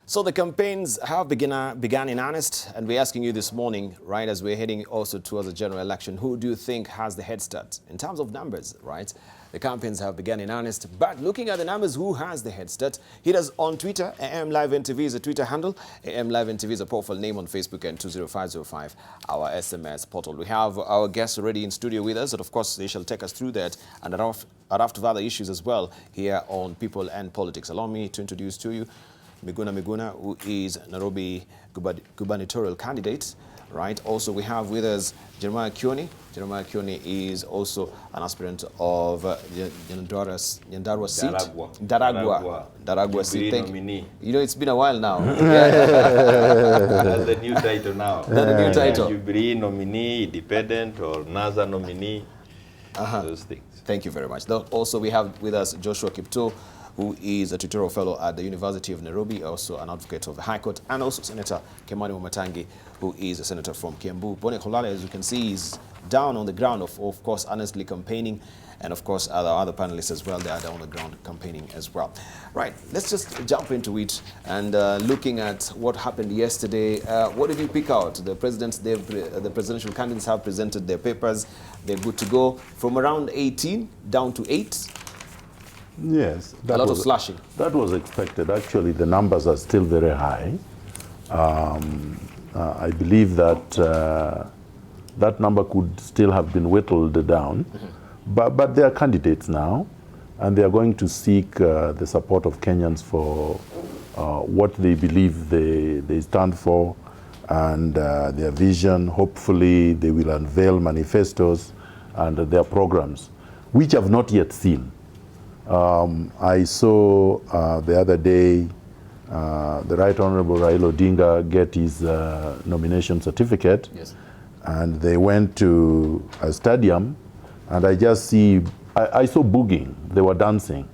So the campaigns have begun in earnest, and we're asking you this morning, right, as we're heading also towards the general election, who do you think has the head start in terms of numbers, right? The campaigns have begun in earnest, but looking at the numbers, who has the head start? Hit us on Twitter. AM Live NTV is a Twitter handle. AM Live NTV is a profile name on Facebook, and 20505 our SMS portal. We have our guests already in studio with us, and of course they shall take us through that and after other issues as well here on People and Politics. Allow me to introduce to you Miguna Miguna, who is Nairobi gubernatorial candidate, right? Also, we have with us Jeremiah Kioni. Jeremiah Kioni is also an aspirant of the Ndaragwa seat. Ndaragwa seat. You know, it's been a while now. That's the new title now. That's the new title. Jubilee nominee, independent, or NASA nominee, those things. Thank you very much. Also, we have with us Joshua Kiptoo, who is a tutorial fellow at the University of Nairobi, also an advocate of the High Court, and also Senator Kimani Wamatangi, who is a senator from Kiambu. Bone Kolale, as you can see, is down on the ground, of course, honestly campaigning, and of course, other panelists as well, they are down on the ground campaigning as well. Right, let's just jump into it, and looking at what happened yesterday, what did you pick out? The presidential candidates have presented their papers, they're good to go, from around 18 down to 8. Yes, a lot of slashing. That was expected. Actually, the numbers are still very high. I believe that that number could still have been whittled down, but they are candidates now, and they are going to seek the support of Kenyans for what they believe they stand for and their vision. Hopefully, they will unveil manifestos and their programs, which I've not yet seen. I saw the other day the Right Honorable Raila Odinga get his nomination certificate, yes, and they went to a stadium, and I just see, I saw booging, they were dancing,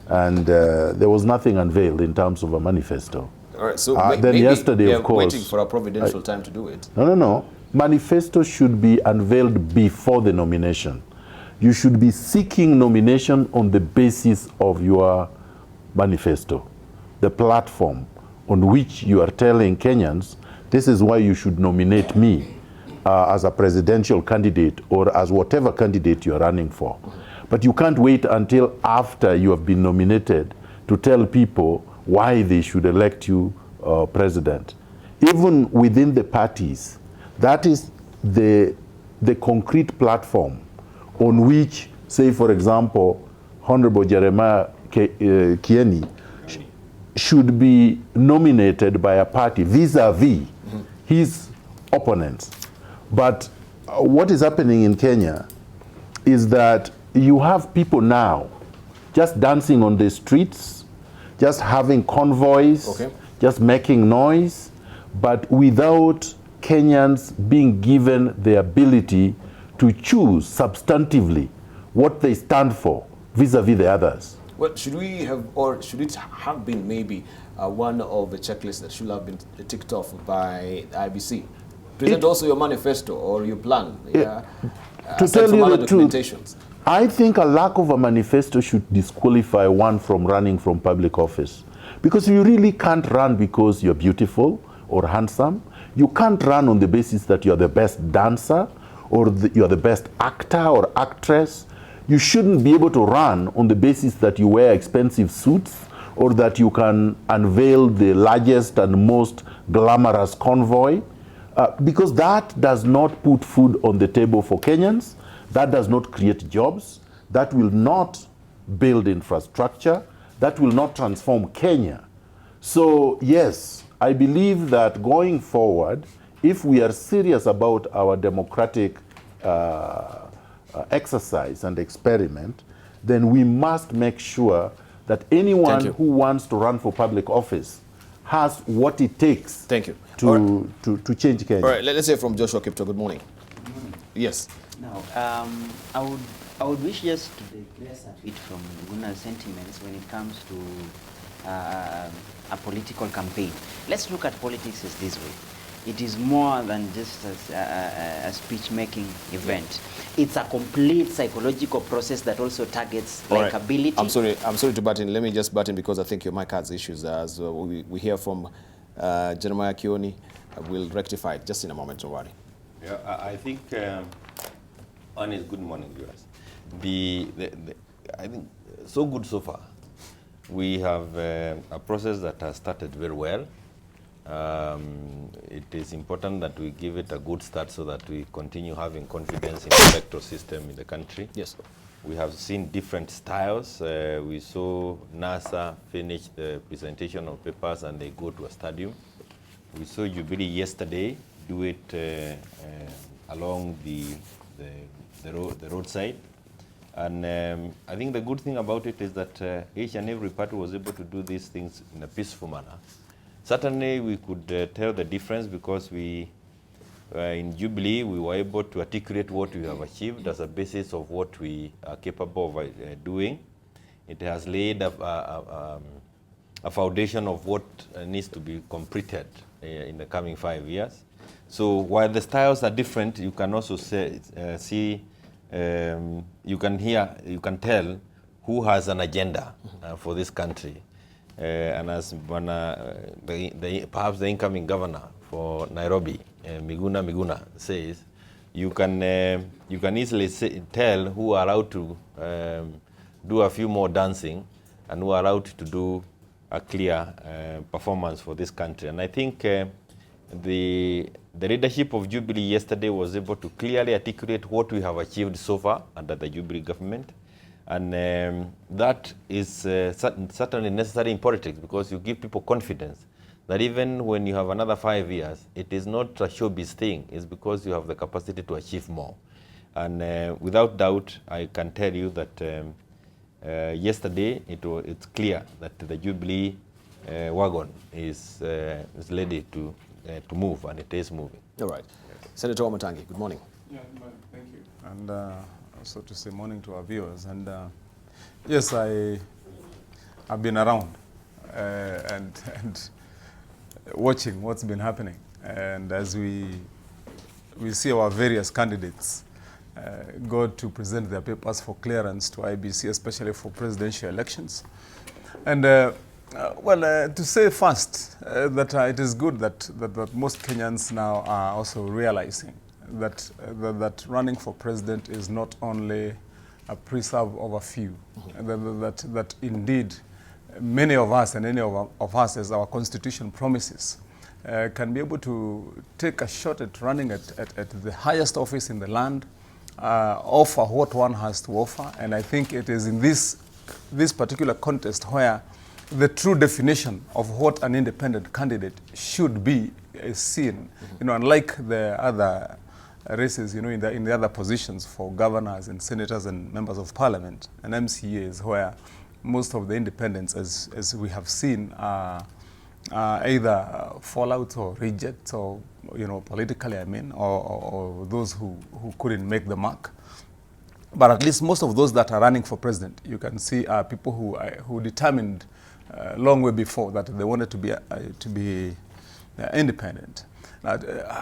and there was nothing unveiled in terms of a manifesto. All right, so then maybe yesterday, of course, waiting for a providential time to do it. No. Manifesto should be unveiled before the nomination. You should be seeking nomination on the basis of your manifesto, the platform on which you are telling Kenyans, this is why you should nominate me as a presidential candidate or as whatever candidate you are running for. But you can't wait until after you have been nominated to tell people why they should elect you president. Even within the parties, that is the concrete platform on which, say, for example, Honorable Jeremiah Kioni should be nominated by a party vis-a-vis his opponents. But what is happening in Kenya is that you have people now just dancing on the streets, just having convoys, just making noise, but without Kenyans being given the ability to choose substantively what they stand for vis-a-vis the others. Well, should we have, or should it have been maybe one of the checklists that should have been ticked off by the IBC? Present also your manifesto or your plan. To tell you the truth, I think a lack of a manifesto should disqualify one from running from public office. Because you really can't run because you're beautiful or handsome. You can't run on the basis that you're the best dancer, or you're the best actor or actress. You shouldn't be able to run on the basis that you wear expensive suits or that you can unveil the largest and most glamorous convoy, because that does not put food on the table for Kenyans. That does not create jobs. That will not build infrastructure. That will not transform Kenya. So yes, I believe that going forward, if we are serious about our democratic exercise and experiment, then we must make sure that anyone who wants to run for public office has what it takes to change Kenya. All right, let's hear from Joshua Kiptoo. Good morning. Good morning. Yes. Now, I would wish just to digress a bit from Miguna's sentiments when it comes to a political campaign. Let's look at politics as this way. it is more than just a speech-making event. It's a complete psychological process that also targets likability. I'm sorry to butt in. Let me just butt in because I think your mic has issues. As we hear from Jeremiah Kioni, we'll rectify it just in a moment. Don't worry. Yeah, I think one is good morning, viewers. I think so good so far. We have a process that has started very well. It is important that we give it a good start so that we continue having confidence in the electoral system in the country. Yes. We have seen different styles. We saw NASA finish the presentation of papers and they go to a stadium. We saw Jubilee yesterday do it along the roadside. And I think the good thing about it is that each and every party was able to do these things in a peaceful manner. Certainly, we could tell the difference because we, in Jubilee, we were able to articulate what we have achieved as a basis of what we are capable of doing. It has laid a foundation of what needs to be completed in the coming 5 years. So while the styles are different, you can also see, you can tell who has an agenda for this country. And as perhaps the incoming governor for Nairobi, Miguna Miguna, says, you can easily tell who are out to do a few more dancing and who are out to do a clear performance for this country. And I think the leadership of Jubilee yesterday was able to clearly articulate what we have achieved so far under the Jubilee government. And that is certainly necessary in politics because you give people confidence that even when you have another 5 years, it is not a showbiz thing. It's because you have the capacity to achieve more. And without doubt, I can tell you that yesterday it's clear that the Jubilee wagon is ready to move, and it is moving. All right. Yes. Senator Wamatangi, good morning. Yeah, thank you. And also to say morning to our viewers. And yes, I've been around and watching what's been happening. And as we see our various candidates go to present their papers for clearance to IBC, especially for presidential elections. And to say first that it is good that most Kenyans now are also realizing that running for president is not only a preserve of a few, that indeed many of us and any of us, as our constitution promises, can be able to take a shot at running at the highest office in the land, offer what one has to offer. And I think it is in this particular contest where the true definition of what an independent candidate should be is seen. You know, unlike the other races, you know, in the other positions for governors and senators and members of parliament and MCAs, where most of the independents, as we have seen, are either fallouts or rejects, or, you know, politically, I mean, or those who couldn't make the mark. But at least most of those that are running for president, you can see are people who determined long way before that they wanted to be independent. Now,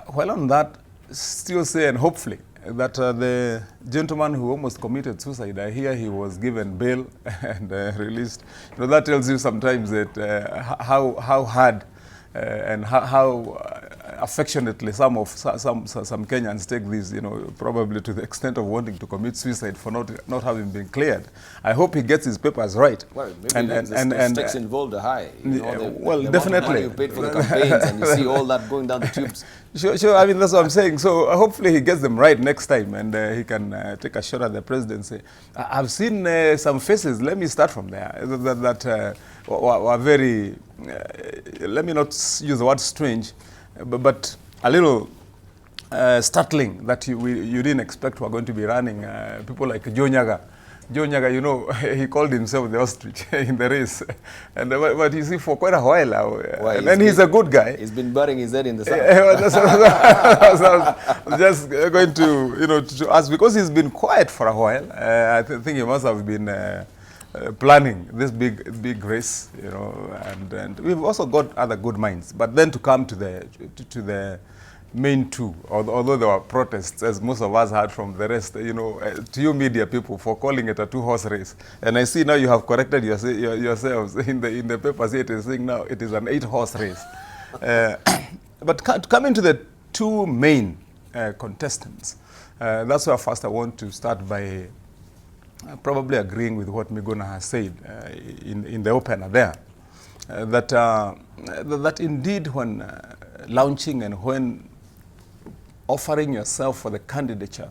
while on that, still say, and hopefully, that the gentleman who almost committed suicide, I hear he was given bail and released. You know, that tells you sometimes that how hard and how affectionately some Kenyans take this, you know, probably to the extent of wanting to commit suicide for not having been cleared. I hope he gets his papers right. Well, maybe the stakes involved are high. You know, well, the definitely. You paid for the campaigns, and you see all that going down the tubes. Sure. I mean, that's what I'm saying. So hopefully he gets them right next time, and he can take a shot at the presidency. I've seen some faces. Let me start from there. That were very. Let me not use the word strange, but a little startling that you didn't expect were going to be running. People like Joe Nyaga. Joe Nyaga, you know, he called himself the ostrich in the race. And but you see, for quite a while now, and he's a good guy. He's been burying his head in the sand. I was just going to, you know, to ask, because he's been quiet for a while. I think he must have been planning this big race, you know, and we've also got other good minds. But then to come to the main two, although there were protests, as most of us heard from the rest, you know, to you media people for calling it a 2-horse race. And I see now you have corrected yourselves in the papers. It is saying now it is an 8-horse race. But coming to the two main contestants, that's where first I want to start by probably agreeing with what Miguna has said in the opener there, that indeed when launching and when offering yourself for the candidature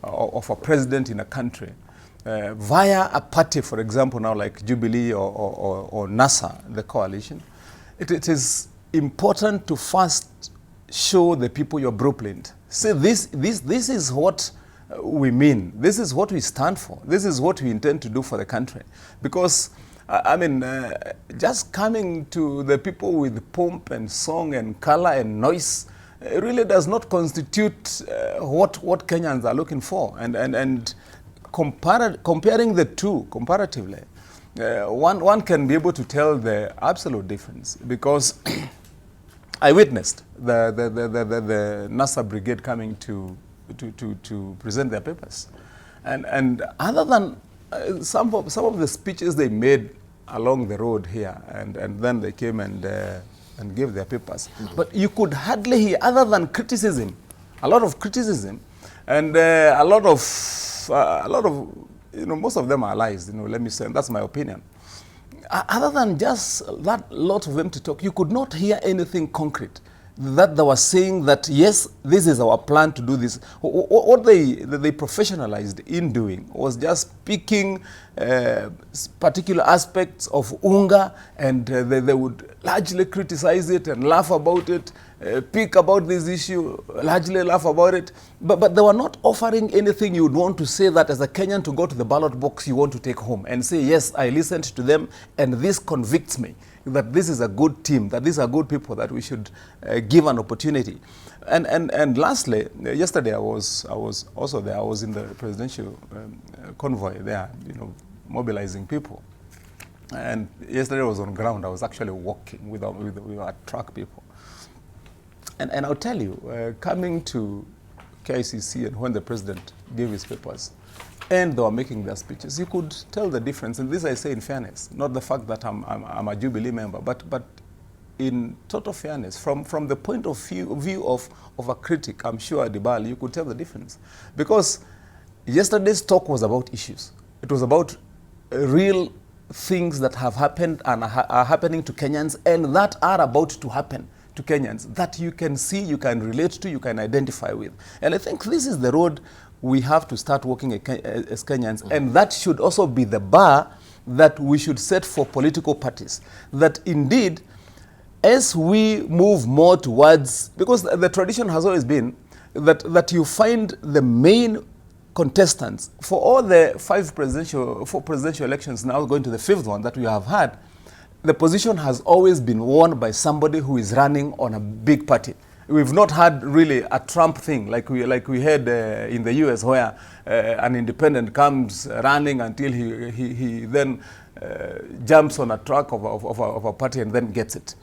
of a president in a country via a party, for example, now like Jubilee or NASA, the coalition, it is important to first show the people your blueprint. Say this is what we mean. This is what we stand for. This is what we intend to do for the country. Because, I mean, just coming to the people with pomp and song and color and noise really does not constitute what Kenyans are looking for. And comparing the two comparatively, one can be able to tell the absolute difference, because I witnessed the NASA brigade coming to present their papers, and other than some of the speeches they made along the road here, and then they came and gave their papers. Mm-hmm. But you could hardly hear, other than criticism, a lot of criticism, and a lot of you know, most of them are lies. You know, let me say, that's my opinion. Other than just that lot of them to talk, you could not hear anything concrete that they were saying that, yes, this is our plan to do this. What they professionalized in doing was just picking particular aspects of UNGA, and they would largely criticize it and laugh about it, pick about this issue, largely laugh about it. But they were not offering anything you would want to say that as a Kenyan to go to the ballot box you want to take home and say, yes, I listened to them and this convicts me that this is a good team, that these are good people, that we should give an opportunity. And lastly, yesterday I was also there. I was in the presidential convoy there, you know, mobilizing people. And yesterday I was on ground. I was actually walking with our truck people. And I'll tell you, coming to KICC and when the president gave his papers, and they were making their speeches, you could tell the difference. And this I say in fairness, not the fact that I'm a Jubilee member, but in total fairness, from the point of view of a critic, I'm sure, Debarl, you could tell the difference. Because yesterday's talk was about issues. It was about real things that have happened and are happening to Kenyans, and that are about to happen to Kenyans, that you can see, you can relate to, you can identify with. And I think this is the road we have to start working as Kenyans, and that should also be the bar that we should set for political parties. That indeed, as we move more towards, because the tradition has always been that you find the main contestants for all the four presidential elections, now going to the fifth one that we have had, the position has always been won by somebody who is running on a big party. We've not had really a Trump thing like we had in the US, where an independent comes running until he then jumps on a track of a party and then gets it.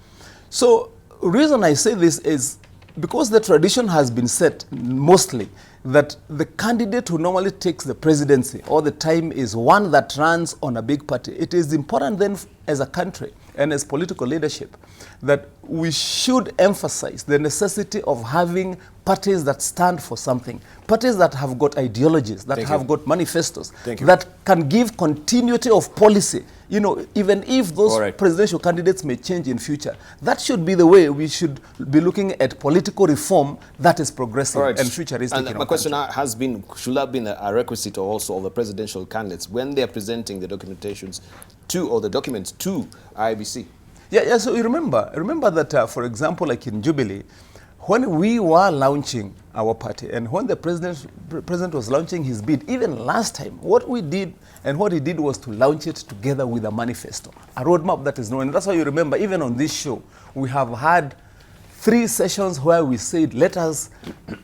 So the reason I say this is because the tradition has been set mostly that the candidate who normally takes the presidency all the time is one that runs on a big party. It is important then as a country and as political leadership that we should emphasize the necessity of having parties that stand for something, parties that have got ideologies, that have got manifestos, that can give continuity of policy. You know, even if those presidential candidates may change in future, that should be the way we should be looking at political reform that is progressive and futuristic. And my question has been, should that be a requisite also of the presidential candidates when they are presenting the documentations to, or the documents to IBC? Yeah, so you remember that, for example, like in Jubilee, when we were launching our party and when the president was launching his bid, even last time, what we did and what he did was to launch it together with a manifesto, a roadmap that is known. And that's why you remember, even on this show, we have had 3 sessions where we said, let us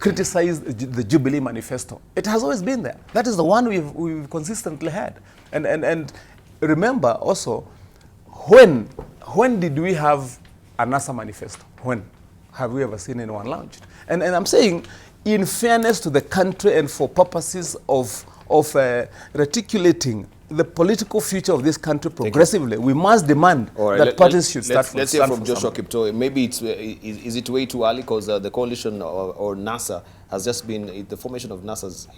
criticize the Jubilee manifesto. It has always been there. That is the one we've consistently had. And remember also, when did we have a NASA manifesto? When have we ever seen anyone launched? And I'm saying, in fairness to the country and for purposes of reticulating the political future of this country progressively, we must demand that parties should start Let's hear from Joshua Kiptoo. Maybe it's, is it way too early because the coalition or NASA has just been, the formation of NASA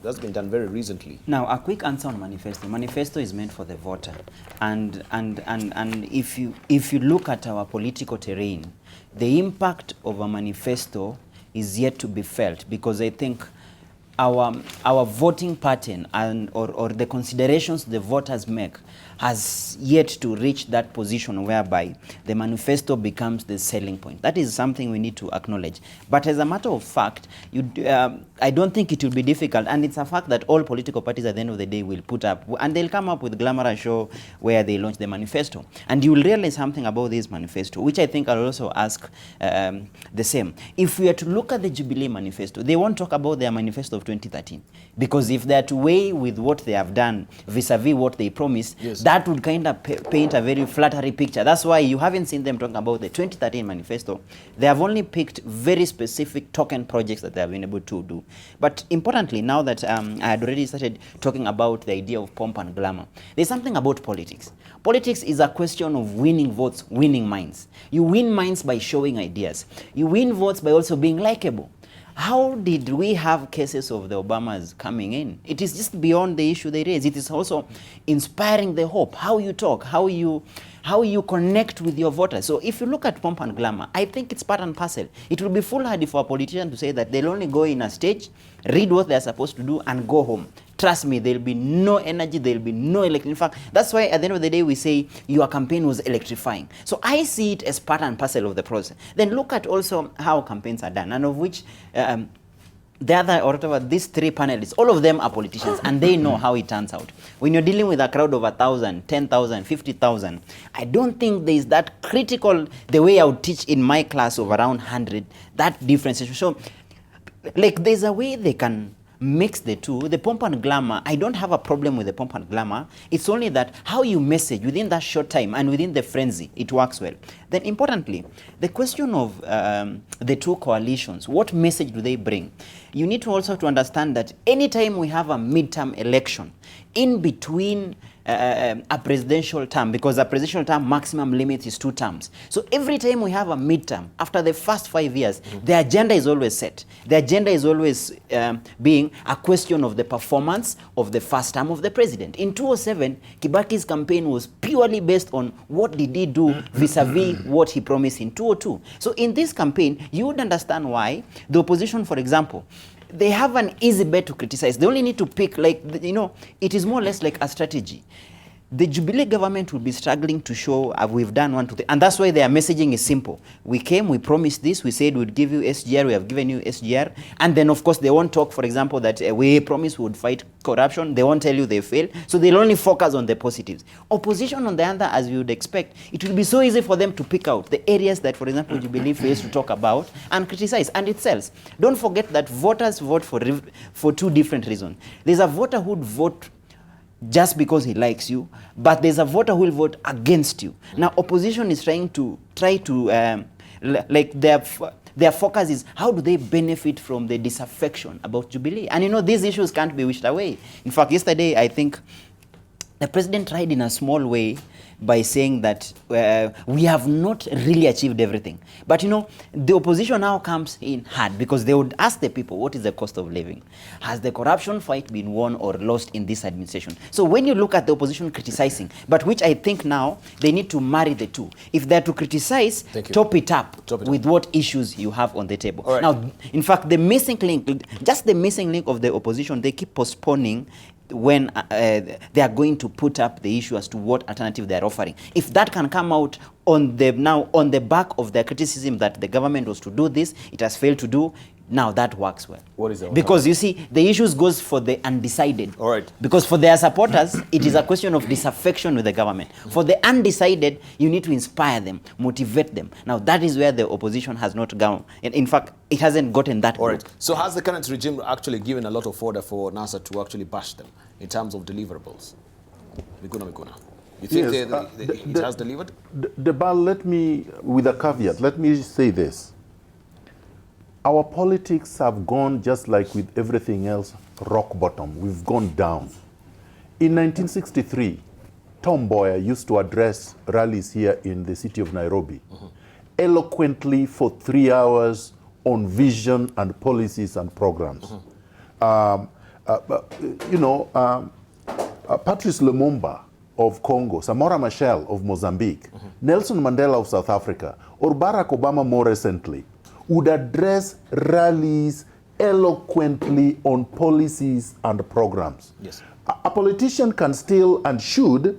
has been done very recently. Now, a quick answer on manifesto. Manifesto is meant for the voter. And if you look at our political terrain, the impact of a manifesto is yet to be felt, because I think our voting pattern or the considerations the voters make has yet to reach that position whereby the manifesto becomes the selling point. That is something we need to acknowledge. But as a matter of fact, I don't think it will be difficult, and it's a fact that all political parties at the end of the day will put up, and they'll come up with glamorous show where they launch the manifesto. And you will realize something about this manifesto, which I think I'll also ask the same. If we are to look at the Jubilee manifesto, they won't talk about their manifesto of 2013, because if they are to weigh with what they have done vis-a-vis what they promised, yes, that would kind of paint a very flattery picture. That's why you haven't seen them talking about the 2013 manifesto. They have only picked very specific token projects that they have been able to do. But importantly, now that I had already started talking about the idea of pomp and glamour, there's something about politics. Politics is a question of winning votes, winning minds. You win minds by showing ideas. You win votes by also being likable. How did we have cases of the Obamas coming in? It is just beyond the issue they raise. It is also inspiring the hope, how you talk, how you connect with your voters. So if you look at pomp and glamour, I think it's part and parcel. It will be foolhardy for a politician to say that they'll only go in a stage, read what they're supposed to do, and go home. Trust me, there'll be no energy, there'll be no electricity. In fact, that's why at the end of the day we say your campaign was electrifying. So I see it as part and parcel of the process. Then look at also how campaigns are done, and of which the other, or whatever, these three panelists, all of them are politicians, and they know how it turns out. When you're dealing with a crowd of 1,000, 10,000, 50,000, I don't think there is that critical, the way I would teach in my class of around 100, that differentiation. So, like, there's a way they can mix the two. The pomp and glamour, I don't have a problem with the pomp and glamour. It's only that how you message within that short time and within the frenzy, it works well. Then importantly, the question of the two coalitions, what message do they bring? You need to also to understand that anytime we have a midterm election, in between a presidential term, because a presidential term maximum limit is 2 terms. So every time we have a midterm, after the first 5 years, the agenda is always set. The agenda is always being a question of the performance of the first term of the president. In 2007, Kibaki's campaign was purely based on what did he do vis-a-vis what he promised in 2002. So in this campaign, you would understand why the opposition, for example, they have an easy bet to criticize. They only need to pick, like, you know, it is more or less like a strategy. The Jubilee government will be struggling to show we've done 1, 2, 3. And that's why their messaging is simple. We came, we promised this, we said we'd give you SGR, we have given you SGR. And then, of course, they won't talk, for example, that we promised we would fight corruption. They won't tell you they failed. So they'll only focus on the positives. Opposition, on the other, as you would expect, it will be so easy for them to pick out the areas that, for example, Jubilee fails to talk about and criticize. And it sells. Don't forget that voters vote for 2 different reasons. There's a voter who would vote just because he likes you, but there's a voter who will vote against you. Now, opposition is trying to like their focus is how do they benefit from the disaffection about Jubilee? And you know, these issues can't be wished away. In fact, yesterday, I think the president tried in a small way by saying that we have not really achieved everything. But you know, the opposition now comes in hard because they would ask the people, what is the cost of living? Has the corruption fight been won or lost in this administration? So when you look at the opposition criticizing, but which I think now they need to marry the two. If they're to criticize, top it up with what issues you have on the table. Right. Now, in fact, the missing link, just the missing link of the opposition, they keep postponing when they are going to put up the issue as to what alternative they are offering. If that can come out on the back of the criticism that the government was to do this, it has failed to do, now that works well. What is that? Because you see, the issues goes for the undecided. All right. Because for their supporters, it is a question of disaffection with the government. For the undecided, you need to inspire them, motivate them. Now that is where the opposition has not gone. In fact, it hasn't gotten that. All right. So has the current regime actually given a lot of order for NASA to actually bash them in terms of deliverables? Miguna Miguna. You think Yes, it has delivered? Debarl, let me, with a caveat, let me say this. Our politics have gone, just like with everything else, rock bottom. We've gone down. In 1963, Tom Mboya used to address rallies here in the city of Nairobi, eloquently for 3 hours on vision and policies and programs. Patrice Lumumba of Congo, Samora Machel of Mozambique, Nelson Mandela of South Africa, or Barack Obama more recently, would address rallies eloquently on policies and programs. Yes. A politician can still and should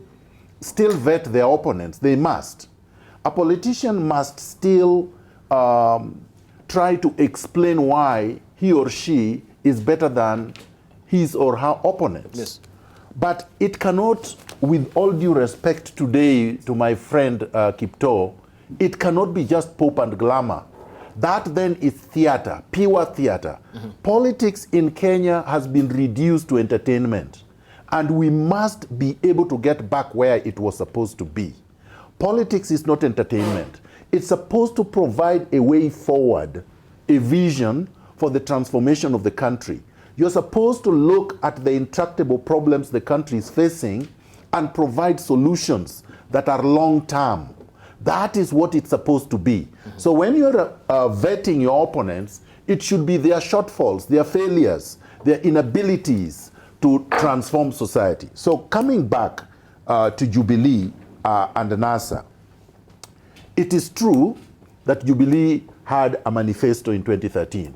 still vet their opponents. They must. A politician must still try to explain why he or she is better than his or her opponents. Yes. But it cannot, with all due respect today to my friend Kiptoo, it cannot be just pop and glamour. That then is theater, pure theater. Politics in Kenya has been reduced to entertainment, and we must be able to get back where it was supposed to be. Politics is not entertainment. It's supposed to provide a way forward, a vision for the transformation of the country. You're supposed to look at the intractable problems the country is facing and provide solutions that are long-term. That is what it's supposed to be. So when you're vetting your opponents, it should be their shortfalls, their failures, their inabilities to transform society. So coming back to Jubilee and NASA, it is true that Jubilee had a manifesto in 2013.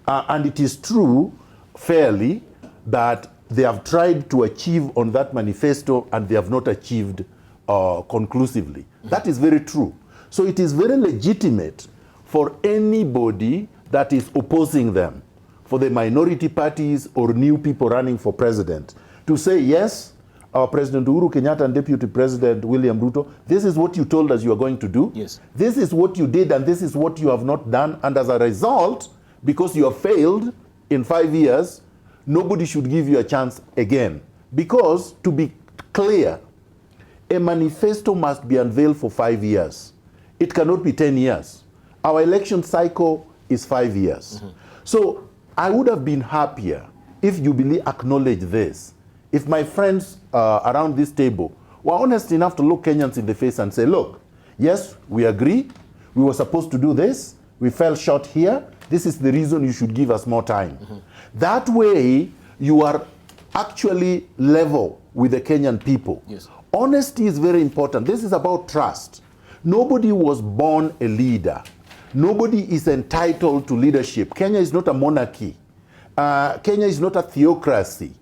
And it is true, fairly, that they have tried to achieve on that manifesto and they have not achieved conclusively. That is very true. So it is very legitimate for anybody that is opposing them, for the minority parties or new people running for president, to say, yes, President Uhuru Kenyatta and Deputy President William Ruto, this is what you told us you are going to do. Yes. This is what you did and this is what you have not done. And as a result, because you have failed in 5 years, nobody should give you a chance again. Because, to be clear, a manifesto must be unveiled for 5 years. It cannot be 10 years. Our election cycle is 5 years. So I would have been happier if Jubilee acknowledged this. If my friends around this table were honest enough to look Kenyans in the face and say, look, yes, we agree. We were supposed to do this. We fell short here. This is the reason you should give us more time. That way, you are actually level with the Kenyan people. Yes. Honesty is very important. This is about trust. Nobody was born a leader. Nobody is entitled to leadership. Kenya is not a monarchy. Kenya is not a theocracy.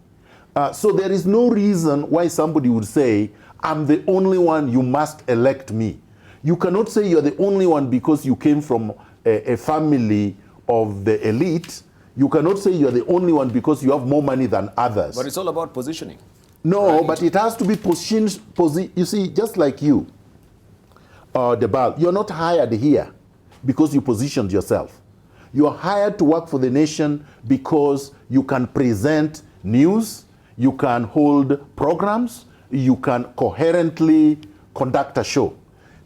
So there is no reason why somebody would say, I'm the only one, you must elect me. You cannot say you're the only one because you came from a family of the elite. You cannot say you're the only one because you have more money than others. But it's all about positioning. No, right? But it has to be positioned. You see, just like you, Debarl, you're not hired here because you positioned yourself. You're hired to work for the nation because you can present news, you can hold programs, you can coherently conduct a show.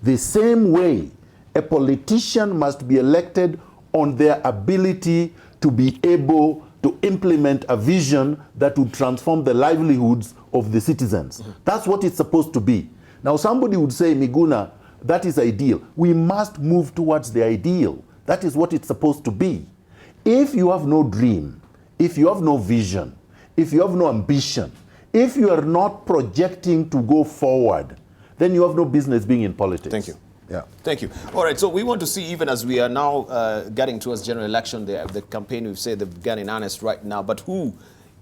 The same way, a politician must be elected on their ability to be able to implement a vision that would transform the livelihoods of the citizens. That's what it's supposed to be. Now, somebody would say, Miguna, that is ideal. We must move towards the ideal. That is what it's supposed to be. If you have no dream, if you have no vision, if you have no ambition, if you are not projecting to go forward, then you have no business being in politics. Thank you. Yeah. Thank you. All right, so we want to see, even as we are now getting towards general election, the campaign, we've said they've begun in earnest right now, but who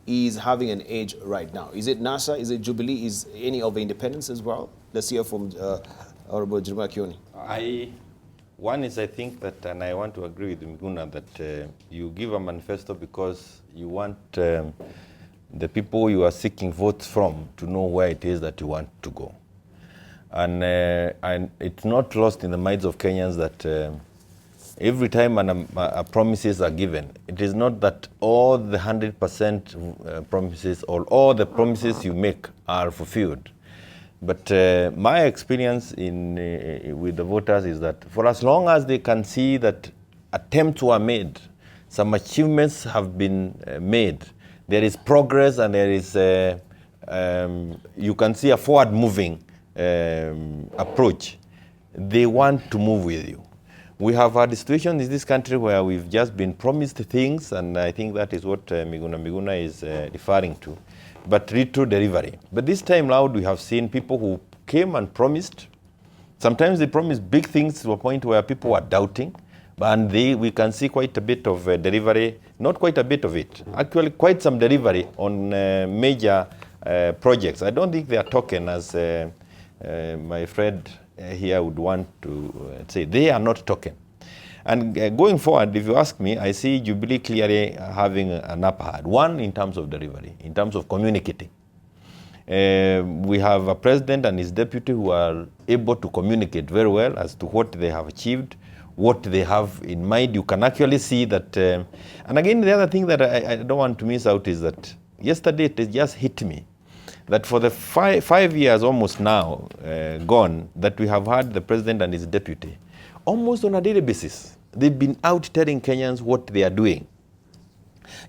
is having an edge right now? Is it NASA? Is it Jubilee? Is any of the independents as well? Let's hear from Honorable Jeremiah Kioni. One is, I think that, and I want to agree with Miguna, that you give a manifesto because you want the people you are seeking votes from to know where it is that you want to go. And it's not lost in the minds of Kenyans that every time promises are given, it is not that all the 100% promises or all the promises you make are fulfilled. But my experience with the voters is that for as long as they can see that attempts were made, some achievements have been made, there is progress and there is, you can see a forward-moving approach, they want to move with you. We have had a situation in this country where we've just been promised things, and I think that is what Miguna Miguna is referring to, but true delivery. But this time loud, we have seen people who came and promised. Sometimes they promised big things to a point where people were doubting, and we can see quite a bit of delivery, not quite a bit of it, actually quite some delivery on major projects. I don't think they are token, as my friend here would want to say. They are not token. And going forward, if you ask me, I see Jubilee clearly having an upper hand. One, in terms of delivery, in terms of communicating. We have a president and his deputy who are able to communicate very well as to what they have achieved, what they have in mind. You can actually see that. And again, the other thing that I don't want to miss out is that yesterday it just hit me that for the five years almost now gone that we have had the president and his deputy, almost on a daily basis, they've been out telling Kenyans what they are doing.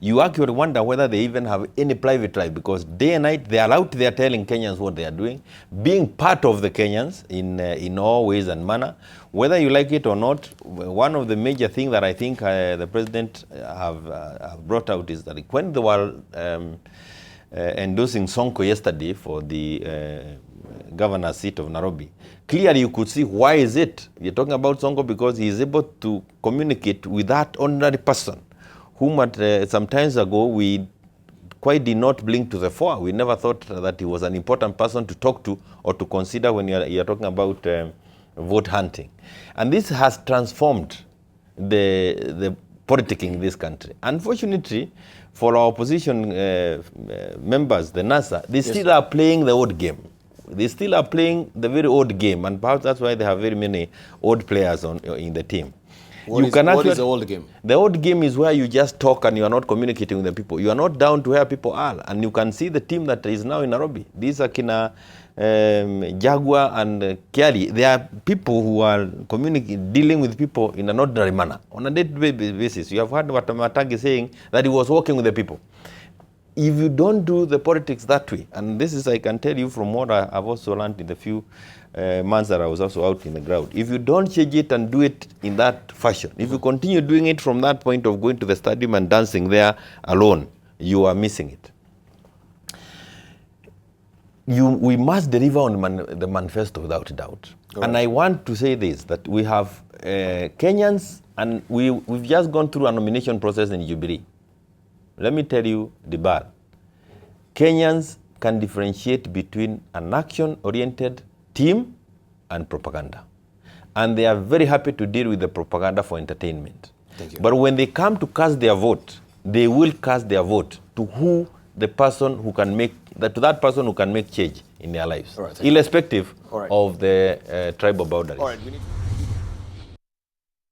You actually wonder whether they even have any private life, because day and night they are out there telling Kenyans what they are doing, being part of the Kenyans in all ways and manner. Whether you like it or not, one of the major things that I think the president have brought out is that when they were endorsing Sonko yesterday for the governor's seat of Nairobi, clearly you could see why is it. You're talking about Sonko because he is able to communicate with that ordinary person whom some times ago we quite did not blink to the fore. We never thought that he was an important person to talk to or to consider when you're talking about vote hunting. And this has transformed the politicking in this country. Unfortunately, for our opposition members, the NASA, they still are playing the old game. They still are playing the very old game, and perhaps that's why they have very many old players in the team. What is the old game? The old game is where you just talk and you are not communicating with the people. You are not down to where people are. And you can see the team that is now in Nairobi. These are Kina Jaguar and Kiari. They are people who are dealing with people in an ordinary manner. On a day-to-day basis. You have heard Wamatangi saying that he was working with the people. If you don't do the politics that way, and this is, I can tell you from what I've also learned in the few months that I was also out in the ground, if you don't change it and do it in that fashion, if you continue doing it from that point of going to the stadium and dancing there alone, you are missing it. We must deliver on the manifesto without doubt. Right. And I want to say this, that we have Kenyans, and we've just gone through a nomination process in Jubilee. Let me tell you, Debarl, Kenyans can differentiate between an action-oriented team and propaganda. And they are very happy to deal with the propaganda for entertainment. Thank you. But when they come to cast their vote, they will cast their vote to the person who can make, to that person who can make change in their lives, right, irrespective of the tribal boundaries. All right,